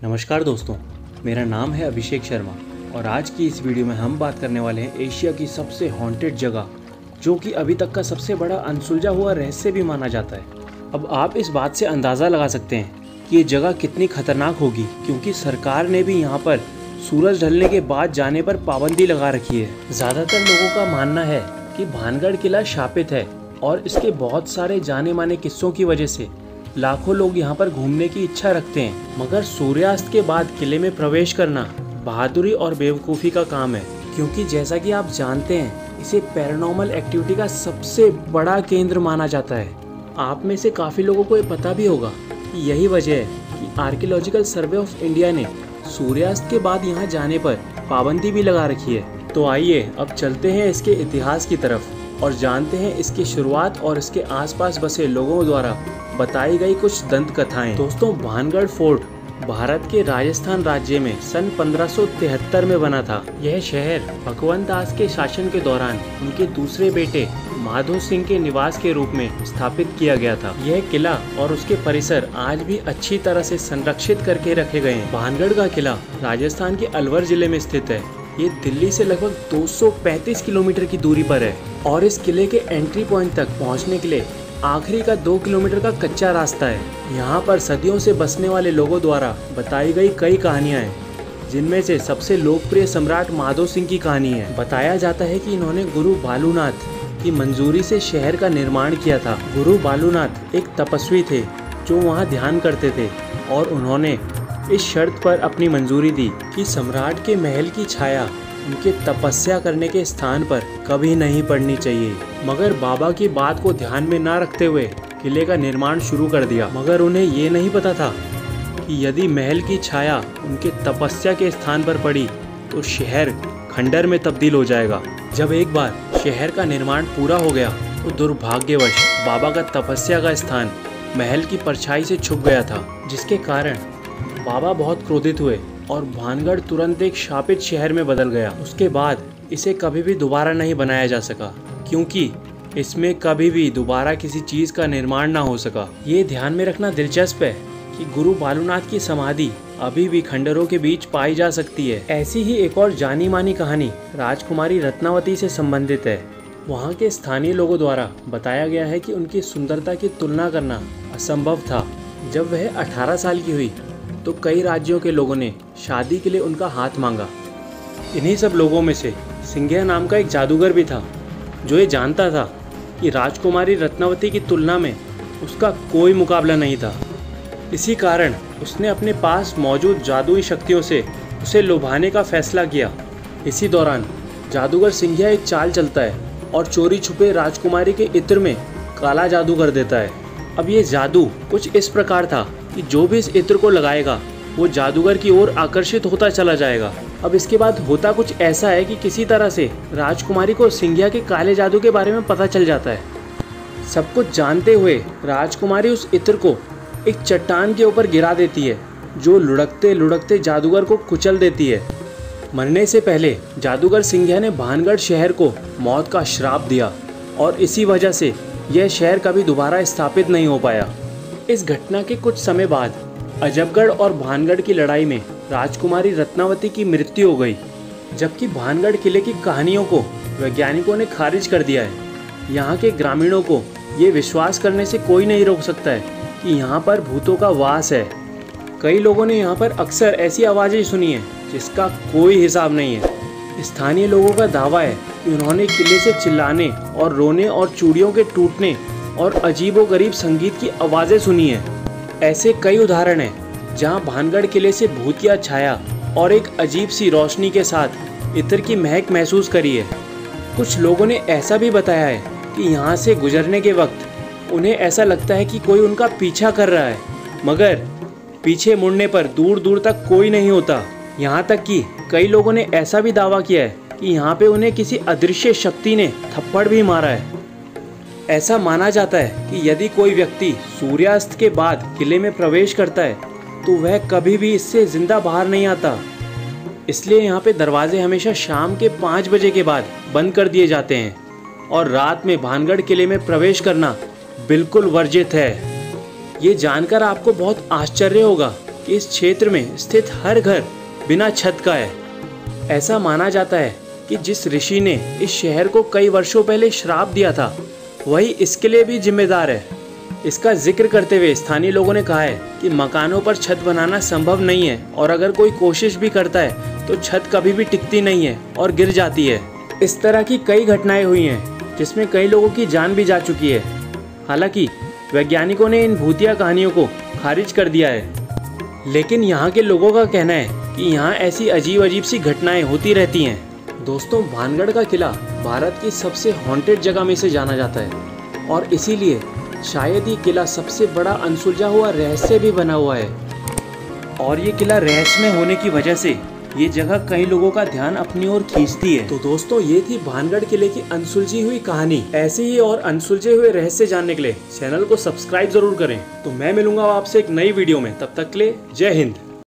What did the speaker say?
नमस्कार दोस्तों, मेरा नाम है अभिषेक शर्मा और आज की इस वीडियो में हम बात करने वाले हैं एशिया की सबसे हॉन्टेड जगह, जो कि अभी तक का सबसे बड़ा अनसुलझा हुआ रहस्य भी माना जाता है। अब आप इस बात से अंदाज़ा लगा सकते हैं कि ये जगह कितनी खतरनाक होगी, क्योंकि सरकार ने भी यहाँ पर सूरज ढलने के बाद जाने पर पाबंदी लगा रखी है। ज़्यादातर लोगों का मानना है कि भानगढ़ किला शापित है और इसके बहुत सारे जाने माने किस्सों की वजह से लाखों लोग यहाँ पर घूमने की इच्छा रखते हैं। मगर सूर्यास्त के बाद किले में प्रवेश करना बहादुरी और बेवकूफ़ी का काम है, क्योंकि जैसा कि आप जानते हैं इसे पैरानॉर्मल एक्टिविटी का सबसे बड़ा केंद्र माना जाता है। आप में से काफ़ी लोगों को ये पता भी होगा कि यही वजह है कि आर्कियोलॉजिकल सर्वे ऑफ इंडिया ने सूर्यास्त के बाद यहाँ जाने पर पाबंदी भी लगा रखी है। तो आइए अब चलते हैं इसके इतिहास की तरफ और जानते हैं इसकी शुरुआत और इसके आसपास बसे लोगों द्वारा बताई गई कुछ दंत कथाएं। दोस्तों, भानगढ़ फोर्ट भारत के राजस्थान राज्य में सन 1573 में बना था। यह शहर भगवंत दास के शासन के दौरान उनके दूसरे बेटे माधो सिंह के निवास के रूप में स्थापित किया गया था। यह किला और उसके परिसर आज भी अच्छी तरह से संरक्षित करके रखे गए हैं। भानगढ़ का किला राजस्थान के अलवर जिले में स्थित है। ये दिल्ली से लगभग 235 किलोमीटर की दूरी पर है और इस किले के एंट्री पॉइंट तक पहुंचने के लिए आखिरी का 2 किलोमीटर का कच्चा रास्ता है। यहाँ पर सदियों से बसने वाले लोगों द्वारा बताई गई कई कहानियाँ हैं, जिनमें से सबसे लोकप्रिय सम्राट माधो सिंह की कहानी है। बताया जाता है कि इन्होंने गुरु बालूनाथ की मंजूरी से शहर का निर्माण किया था। गुरु बालूनाथ एक तपस्वी थे जो वहाँ ध्यान करते थे और उन्होंने इस शर्त पर अपनी मंजूरी दी कि सम्राट के महल की छाया उनके तपस्या करने के स्थान पर कभी नहीं पड़नी चाहिए। मगर बाबा की बात को ध्यान में न रखते हुए किले का निर्माण शुरू कर दिया। मगर उन्हें ये नहीं पता था कि यदि महल की छाया उनके तपस्या के स्थान पर पड़ी तो शहर खंडर में तब्दील हो जाएगा। जब एक बार शहर का निर्माण पूरा हो गया तो दुर्भाग्यवश बाबा का तपस्या का स्थान महल की परछाई से छुप गया था, जिसके कारण बाबा बहुत क्रोधित हुए और भानगढ़ तुरंत एक शापित शहर में बदल गया। उसके बाद इसे कभी भी दोबारा नहीं बनाया जा सका, क्योंकि इसमें कभी भी दोबारा किसी चीज़ का निर्माण ना हो सका। ये ध्यान में रखना दिलचस्प है कि गुरु बालूनाथ की समाधि अभी भी खंडरों के बीच पाई जा सकती है। ऐसी ही एक और जानी मानी कहानी राजकुमारी रत्नावती से संबंधित है। वहाँ के स्थानीय लोगों द्वारा बताया गया है कि उनकी सुंदरता की तुलना करना असंभव था। जब वह 18 साल की हुई तो कई राज्यों के लोगों ने शादी के लिए उनका हाथ मांगा। इन्हीं सब लोगों में से सिंघिया नाम का एक जादूगर भी था, जो ये जानता था कि राजकुमारी रत्नावती की तुलना में उसका कोई मुकाबला नहीं था। इसी कारण उसने अपने पास मौजूद जादुई शक्तियों से उसे लुभाने का फैसला किया। इसी दौरान जादूगर सिंघिया एक चाल चलता है और चोरी छुपे राजकुमारी के इत्र में काला जादू कर देता है। अब ये जादू कुछ इस प्रकार था कि जो भी इस इत्र को लगाएगा वो जादूगर की ओर आकर्षित होता चला जाएगा। अब इसके बाद होता कुछ ऐसा है कि किसी तरह से राजकुमारी को सिंघिया के काले जादू के बारे में पता चल जाता है। सब कुछ जानते हुए राजकुमारी उस इत्र को एक चट्टान के ऊपर गिरा देती है, जो लुढ़कते लुढ़कते जादूगर को कुचल देती है। मरने से पहले जादूगर सिंघिया ने भानगढ़ शहर को मौत का श्राप दिया और इसी वजह से यह शहर कभी दोबारा स्थापित नहीं हो पाया। इस घटना के कुछ समय बाद अजबगढ़ और भानगढ़ की लड़ाई में राजकुमारी रत्नावती की मृत्यु हो गई, जबकि भानगढ़ किले की कहानियों को वैज्ञानिकों ने खारिज कर दिया है। यहाँ के ग्रामीणों को ये विश्वास करने से कोई नहीं रोक सकता है कि यहाँ पर भूतों का वास है। कई लोगों ने यहाँ पर अक्सर ऐसी आवाज़ें सुनी हैं जिसका कोई हिसाब नहीं है। स्थानीय लोगों का दावा है कि उन्होंने किले से चिल्लाने और रोने और चूड़ियों के टूटने और अजीबोगरीब संगीत की आवाज़ें सुनी हैं। ऐसे कई उदाहरण हैं जहां भानगढ़ किले से भूतिया छाया और एक अजीब सी रोशनी के साथ इत्र की महक महसूस करी है। कुछ लोगों ने ऐसा भी बताया है कि यहाँ से गुजरने के वक्त उन्हें ऐसा लगता है कि कोई उनका पीछा कर रहा है, मगर पीछे मुड़ने पर दूर दूर तक कोई नहीं होता। यहाँ तक कि कई लोगों ने ऐसा भी दावा किया है कि यहाँ पे उन्हें किसी अदृश्य शक्ति ने थप्पड़ भी मारा है। ऐसा माना जाता है कि यदि कोई व्यक्ति सूर्यास्त के बाद किले में प्रवेश करता है तो वह कभी भी इससे जिंदा बाहर नहीं आता। इसलिए यहाँ पे दरवाजे हमेशा शाम के 5 बजे के बाद बंद कर दिए जाते हैं और रात में भानगढ़ किले में प्रवेश करना बिल्कुल वर्जित है। ये जानकर आपको बहुत आश्चर्य होगा कि कि इस क्षेत्र में स्थित हर घर बिना छत का है। ऐसा माना जाता है कि जिस ऋषि ने इस शहर को कई वर्षों पहले श्राप दिया था, वही इसके लिए भी जिम्मेदार है। इसका जिक्र करते हुए स्थानीय लोगों ने कहा है कि मकानों पर छत बनाना संभव नहीं है और अगर कोई कोशिश भी करता है तो छत कभी भी टिकती नहीं है और गिर जाती है। इस तरह की कई घटनाएं हुई हैं जिसमें कई लोगों की जान भी जा चुकी है। हालांकि वैज्ञानिकों ने इन भूतिया कहानियों को खारिज कर दिया है, लेकिन यहाँ के लोगों का कहना है कि यहाँ ऐसी अजीब अजीब सी घटनाएं होती रहती हैं। दोस्तों, भानगढ़ का किला भारत की सबसे हॉन्टेड जगह में से जाना जाता है और इसीलिए शायद ये किला सबसे बड़ा अनसुलझा हुआ रहस्य भी बना हुआ है। और ये किला रहस्यमय होने की वजह से ये जगह कई लोगों का ध्यान अपनी ओर खींचती है। तो दोस्तों, ये थी भानगढ़ किले की अनसुलझी हुई कहानी। ऐसे ही और अनसुलझे हुए रहस्य जानने के लिए चैनल को सब्सक्राइब जरूर करें। तो मैं मिलूंगा आपसे एक नई वीडियो में, तब तक के लिए जय हिंद।